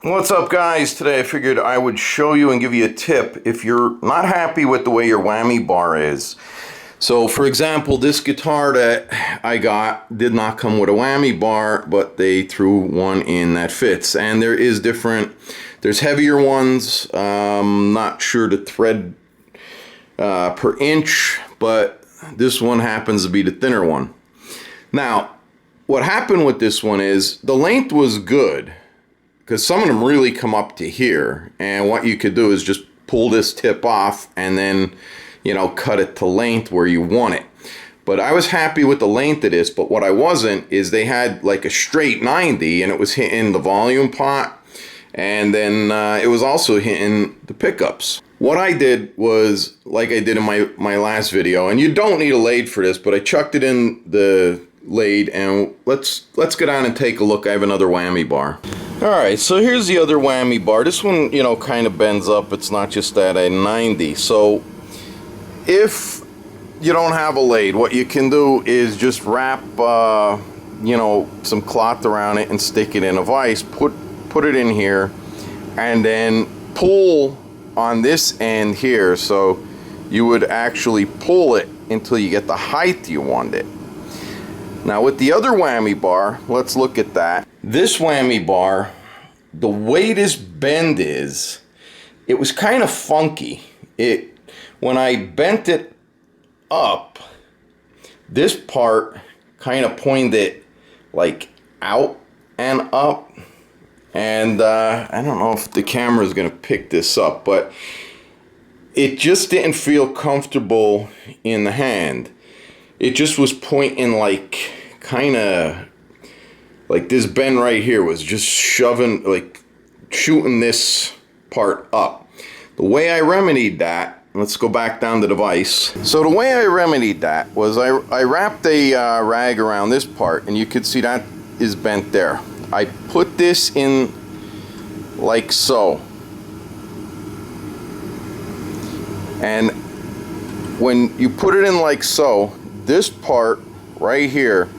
What's up, guys? Today I figured I would show you and give you a tip if you're not happy with the way your whammy bar is. So for example, this guitar that I got did not come with a whammy bar, but they threw one in that fits. And there is there's heavier ones, not sure the thread per inch, but this one happens to be the thinner one. Now, what happened with this one is the length was good, because some of them really come up to here, and what you could do is just pull this tip off and then, you know, cut it to length where you want it. But I was happy with the length of this, but what I wasn't is they had like a straight 90 and it was hitting the volume pot, and then it was also hitting the pickups. What I did was, like I did in my last video, and you don't need a lathe for this, but I chucked it in the lathe, and let's get on and take a look. I have another whammy bar. Alright, so here's the other whammy bar. This one, you know, kind of bends up. It's not just at a 90. So if you don't have a lathe, what you can do is just wrap you know, some cloth around it and stick it in a vise, put it in here, and then pull on this end here. So you would actually pull it until you get the height you want it. Now with the other whammy bar, let's look at that. This whammy bar, the way this bend is, it was kind of funky. When I bent it up, this part kind of pointed like out and up. And I don't know if the camera is going to pick this up, but it just didn't feel comfortable in the hand. It just was pointing like, kind of like this bend right here was just shoving, like shooting this part up. The way I remedied that, let's go back down to the vise. So the way I remedied that was I wrapped a rag around this part, and you could see that is bent there. I put this in like so. And when you put it in like so, this part right here,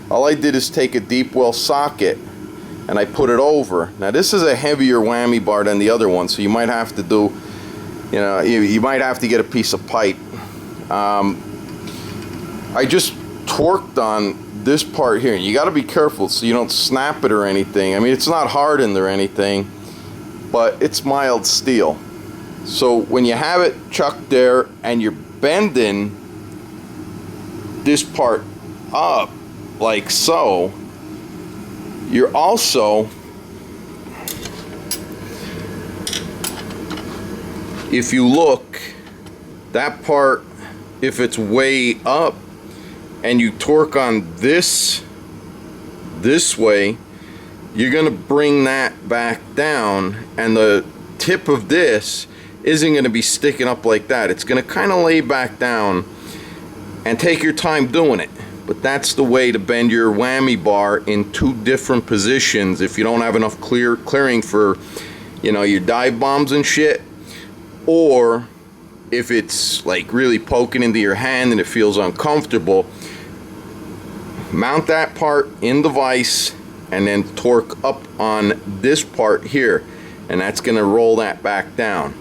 all I did is take a deep well socket and I put it over. Now this is a heavier whammy bar than the other one, so you might have to do, you know, you might have to get a piece of pipe. I just torqued on this part here, and you got to be careful so you don't snap it or anything. I mean, it's not hardened or anything, but it's mild steel. So when you have it chucked there and you're bending this part up like so, you're also, if you look, that part, if it's way up and you torque on this way, you're gonna bring that back down, and the tip of this isn't gonna be sticking up like that. It's gonna kind of lay back down, and take your time doing it. But that's the way to bend your whammy bar in two different positions if you don't have enough clearing for, you know, your dive bombs and shit, or if it's like really poking into your hand and it feels uncomfortable. Mount that part in the vise and then torque up on this part here, and that's going to roll that back down.